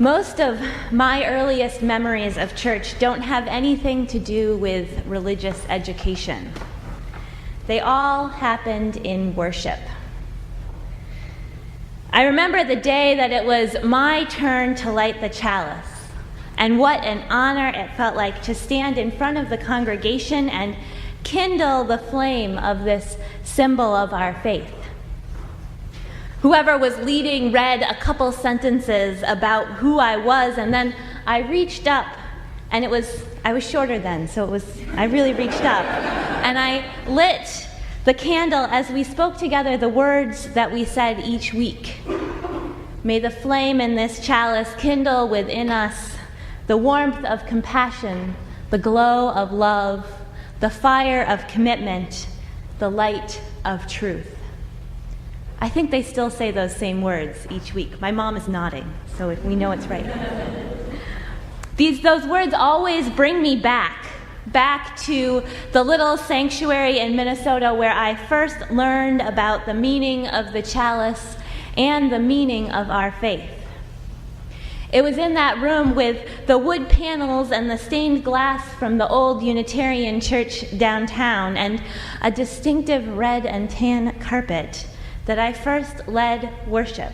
Most of my earliest memories of church don't have anything to do with religious education. They all happened in worship. I remember the day that it was my turn to light the chalice, and what an honor it felt like to stand in front of the congregation and kindle the flame of this symbol of our faith. Whoever was leading read a couple sentences about who I was, and then I reached up, and I was shorter then, so I really reached up, and I lit the candle as we spoke together the words that we said each week. May the flame in this chalice kindle within us the warmth of compassion, the glow of love, the fire of commitment, the light of truth. I think they still say those same words each week. My mom is nodding, so we know it's right. Those words always bring me back to the little sanctuary in Minnesota where I first learned about the meaning of the chalice and the meaning of our faith. It was in that room with the wood panels and the stained glass from the old Unitarian church downtown and a distinctive red and tan carpet that I first led worship,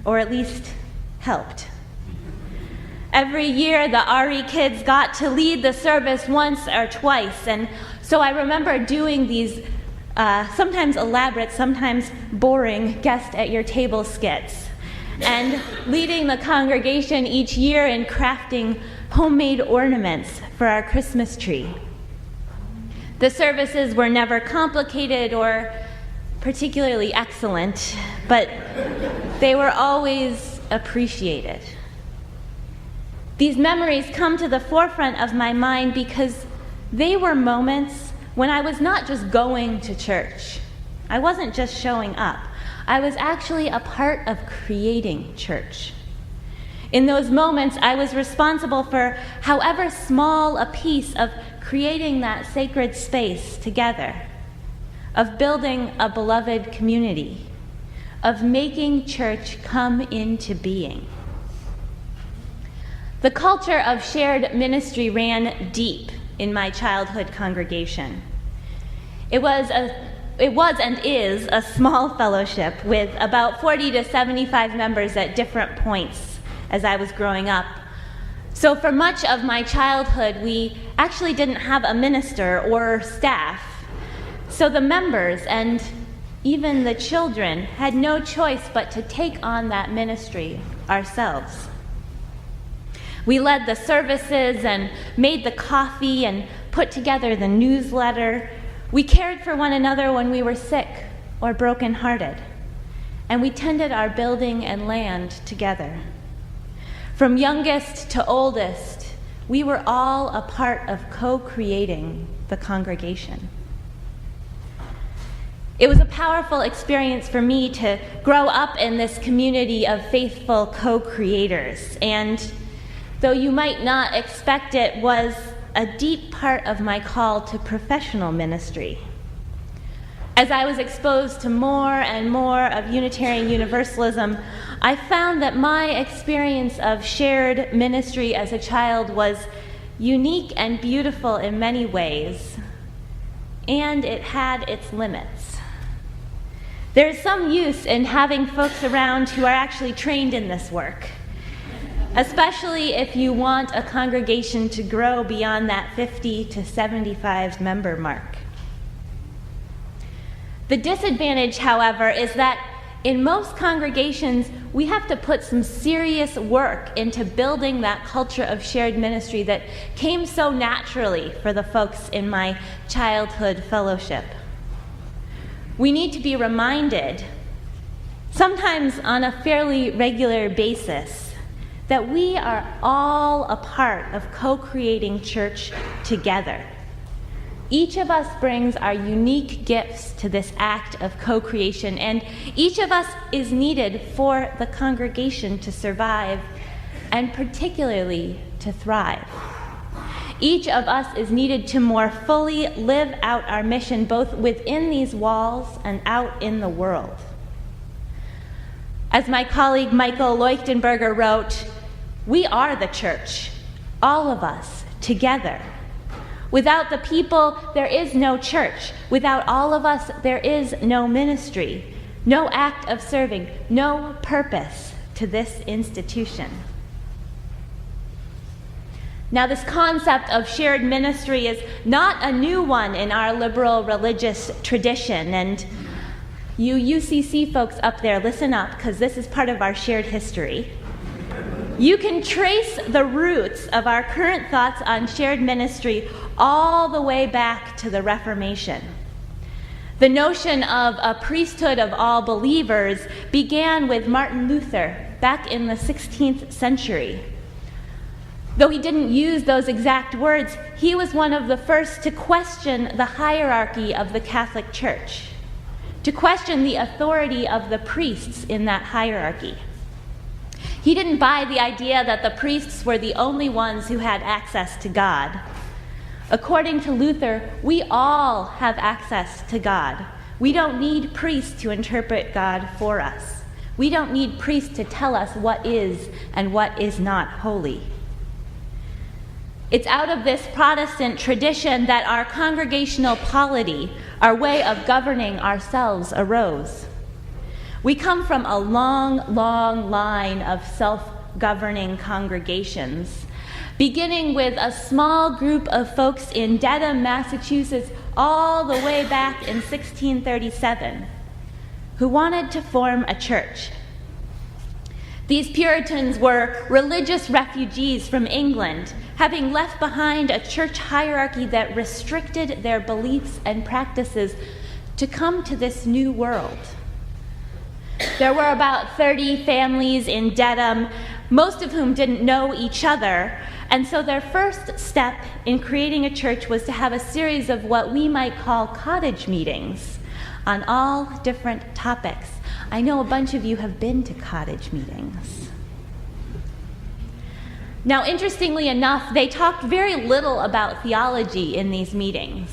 or at least helped. Every year, the RE kids got to lead the service once or twice, and so I remember doing these sometimes elaborate, sometimes boring guest-at-your-table skits, and leading the congregation each year in crafting homemade ornaments for our Christmas tree. The services were never complicated or particularly excellent, but they were always appreciated. These memories come to the forefront of my mind because they were moments when I was not just going to church. I wasn't just showing up. I was actually a part of creating church. In those moments, I was responsible for however small a piece of creating that sacred space together, of building a beloved community, of making church come into being. The culture of shared ministry ran deep in my childhood congregation. It was and is a small fellowship with about 40 to 75 members at different points as I was growing up. So for much of my childhood, we actually didn't have a minister or staff. So the members and even the children had no choice but to take on that ministry ourselves. We led the services and made the coffee and put together the newsletter. We cared for one another when we were sick or brokenhearted. And we tended our building and land together. From youngest to oldest, we were all a part of co-creating the congregation. It was a powerful experience for me to grow up in this community of faithful co-creators, and though you might not expect it, was a deep part of my call to professional ministry. As I was exposed to more and more of Unitarian Universalism, I found that my experience of shared ministry as a child was unique and beautiful in many ways, and it had its limits. There's some use in having folks around who are actually trained in this work, especially if you want a congregation to grow beyond that 50 to 75 member mark. The disadvantage, however, is that in most congregations, we have to put some serious work into building that culture of shared ministry that came so naturally for the folks in my childhood fellowship. We need to be reminded, sometimes on a fairly regular basis, that we are all a part of co-creating church together. Each of us brings our unique gifts to this act of co-creation, and each of us is needed for the congregation to survive, and particularly to thrive. Each of us is needed to more fully live out our mission, both within these walls and out in the world. As my colleague Michael Leuchtenberger wrote, We are the church, all of us, together. Without the people, there is no church. Without all of us, there is no ministry, no act of serving, no purpose to this institution. Now, this concept of shared ministry is not a new one in our liberal religious tradition. And you UCC folks up there, listen up, because this is part of our shared history. You can trace the roots of our current thoughts on shared ministry all the way back to the Reformation. The notion of a priesthood of all believers began with Martin Luther back in the 16th century. Though he didn't use those exact words, he was one of the first to question the hierarchy of the Catholic Church, to question the authority of the priests in that hierarchy. He didn't buy the idea that the priests were the only ones who had access to God. According to Luther, we all have access to God. We don't need priests to interpret God for us. We don't need priests to tell us what is and what is not holy. It's out of this Protestant tradition that our congregational polity, our way of governing ourselves, arose. We come from a long, long line of self-governing congregations, beginning with a small group of folks in Dedham, Massachusetts, all the way back in 1637, who wanted to form a church. These Puritans were religious refugees from England, having left behind a church hierarchy that restricted their beliefs and practices to come to this new world. There were about 30 families in Dedham, most of whom didn't know each other, and so their first step in creating a church was to have a series of what we might call cottage meetings on all different topics. I know a bunch of you have been to cottage meetings. Now, interestingly enough, they talked very little about theology in these meetings.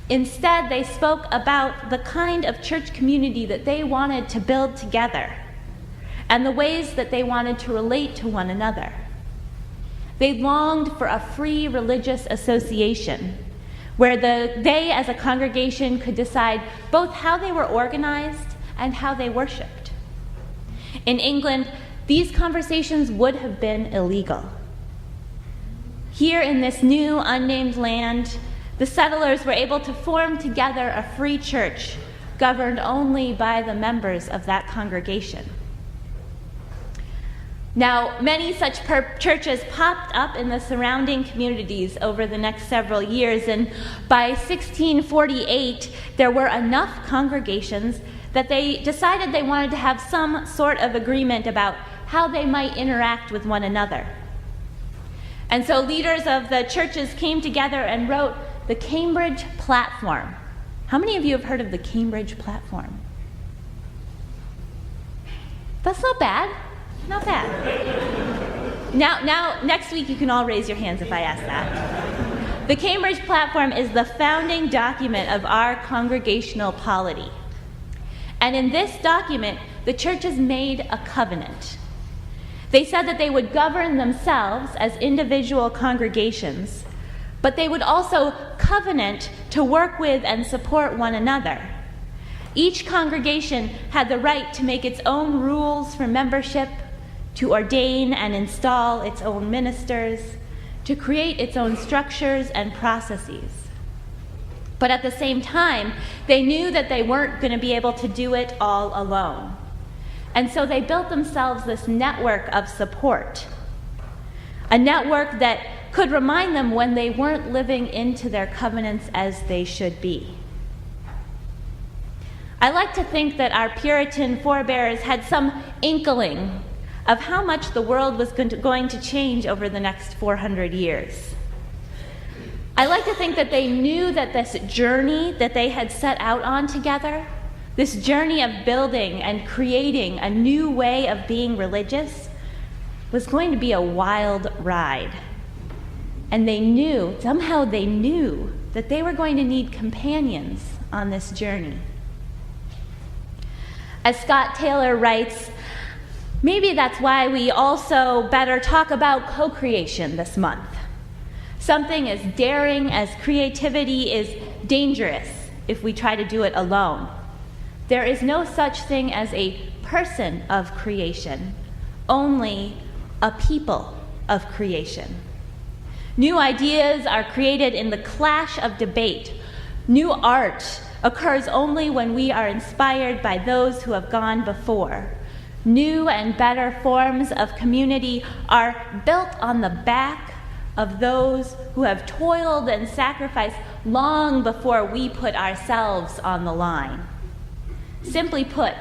Instead, they spoke about the kind of church community that they wanted to build together and the ways that they wanted to relate to one another. They longed for a free religious association where they as a congregation could decide both how they were organized and how they worshiped. In England, these conversations would have been illegal. Here in this new unnamed land, the settlers were able to form together a free church governed only by the members of that congregation. Now, many such churches popped up in the surrounding communities over the next several years, and by 1648, there were enough congregations that they decided they wanted to have some sort of agreement about how they might interact with one another. And so leaders of the churches came together and wrote the Cambridge Platform. How many of you have heard of the Cambridge Platform? That's not bad. Not bad. Now, next week you can all raise your hands if I ask that. The Cambridge Platform is the founding document of our congregational polity. And in this document, the churches made a covenant. They said that they would govern themselves as individual congregations, but they would also covenant to work with and support one another. Each congregation had the right to make its own rules for membership, to ordain and install its own ministers, to create its own structures and processes. But at the same time, they knew that they weren't going to be able to do it all alone. And so they built themselves this network of support, a network that could remind them when they weren't living into their covenants as they should be. I like to think that our Puritan forebears had some inkling of how much the world was going to change over the next 400 years. I like to think that they knew that this journey that they had set out on together, this journey of building and creating a new way of being religious, was going to be a wild ride. And they knew, somehow they knew, that they were going to need companions on this journey. As Scott Taylor writes, Maybe that's why we also better talk about co-creation this month. Something as daring as creativity is dangerous if we try to do it alone. There is no such thing as a person of creation, only a people of creation. New ideas are created in the clash of debate. New art occurs only when we are inspired by those who have gone before. New and better forms of community are built on the back of those who have toiled and sacrificed long before we put ourselves on the line. Simply put,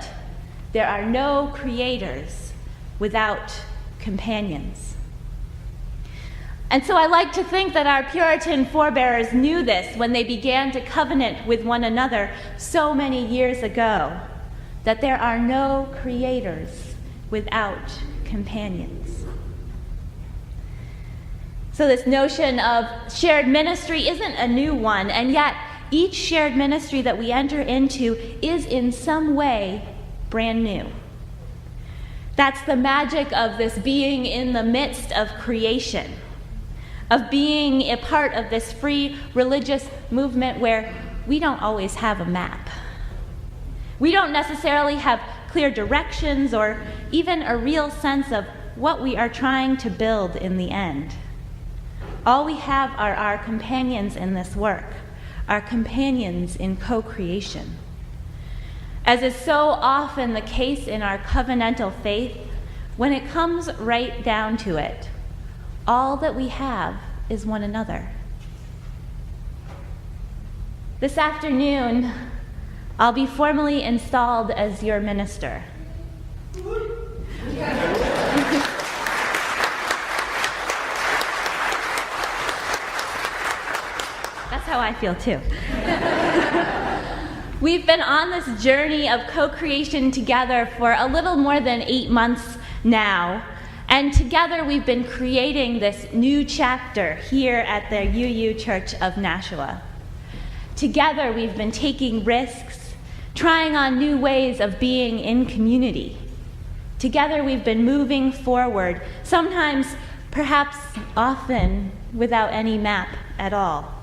there are no creators without companions. And so I like to think that our Puritan forebears knew this when they began to covenant with one another so many years ago, that there are no creators without companions. So this notion of shared ministry isn't a new one, and yet each shared ministry that we enter into is in some way brand new. That's the magic of this being in the midst of creation, of being a part of this free religious movement where we don't always have a map. We don't necessarily have clear directions or even a real sense of what we are trying to build in the end. All we have are our companions in this work, our companions in co-creation. As is so often the case in our covenantal faith, when it comes right down to it, all that we have is one another. This afternoon, I'll be formally installed as your minister. That's how I feel too. We've been on this journey of co-creation together for a little more than 8 months now, and together we've been creating this new chapter here at the UU Church of Nashua. Together we've been taking risks, trying on new ways of being in community. Together we've been moving forward, sometimes, perhaps often, without any map at all.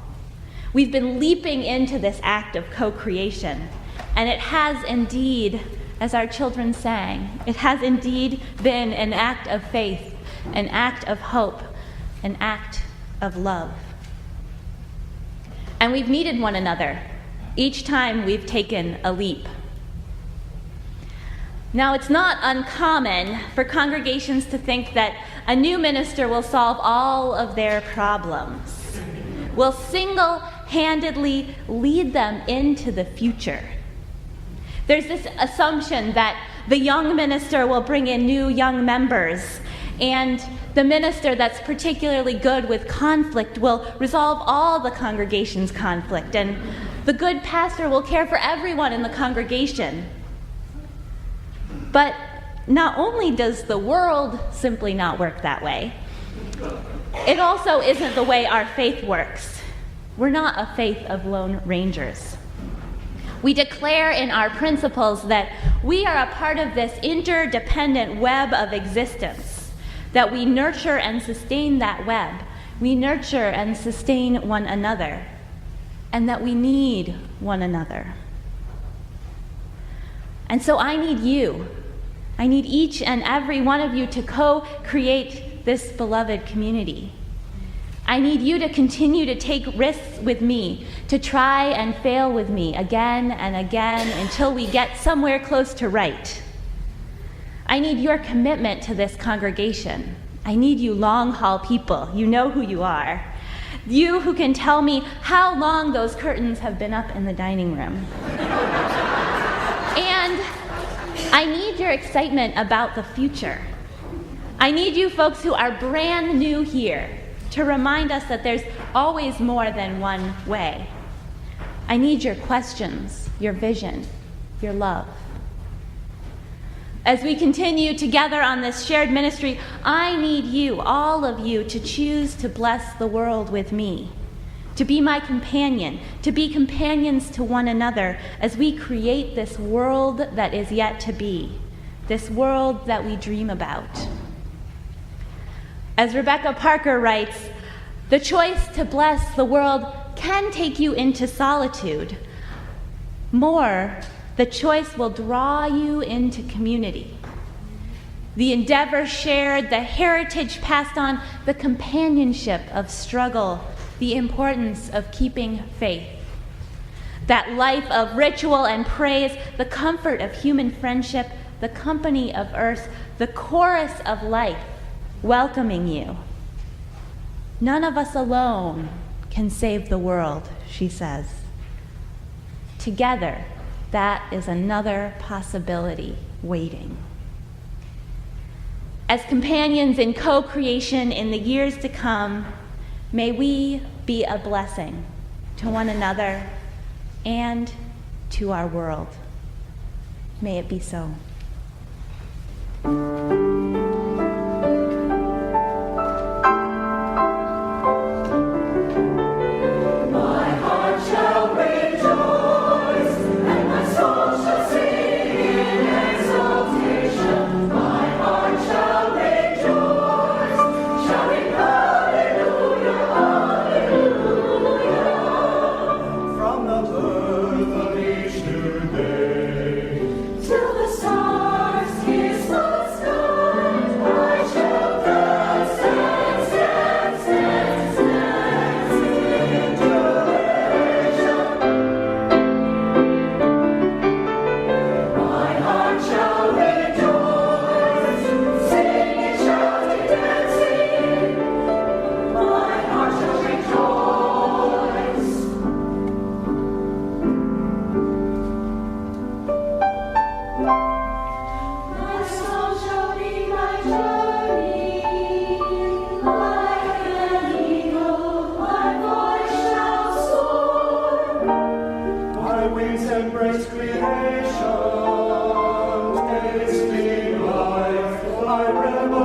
We've been leaping into this act of co-creation, and it has indeed, as our children sang, it has indeed been an act of faith, an act of hope, an act of love. And we've needed one another each time we've taken a leap. Now, it's not uncommon for congregations to think that a new minister will solve all of their problems, will single-handedly lead them into the future. There's this assumption that the young minister will bring in new young members, and the minister that's particularly good with conflict will resolve all the congregation's conflict, and the good pastor will care for everyone in the congregation. But not only does the world simply not work that way, it also isn't the way our faith works. We're not a faith of lone rangers. We declare in our principles that we are a part of this interdependent web of existence, that we nurture and sustain that web. We nurture and sustain one another, and that we need one another. And so I need you. I need each and every one of you to co-create this beloved community. I need you to continue to take risks with me, to try and fail with me again and again until we get somewhere close to right. I need your commitment to this congregation. I need you long-haul people. You know who you are. You who can tell me how long those curtains have been up in the dining room. And I need your excitement about the future. I need you folks who are brand new here to remind us that there's always more than one way. I need your questions, your vision, your love. As we continue together on this shared ministry, I need you, all of you, to choose to bless the world with me, to be my companion, to be companions to one another as we create this world that is yet to be, this world that we dream about. As Rebecca Parker writes, the choice to bless the world can take you into solitude. More, the choice will draw you into community. The endeavor shared, the heritage passed on, the companionship of struggle, the importance of keeping faith. That life of ritual and praise, the comfort of human friendship, the company of earth, the chorus of life welcoming you. None of us alone can save the world, she says. Together, that is another possibility waiting. As companions in co-creation in the years to come, may we be a blessing to one another and to our world. May it be so. Embrace creation, tasting life, I revel.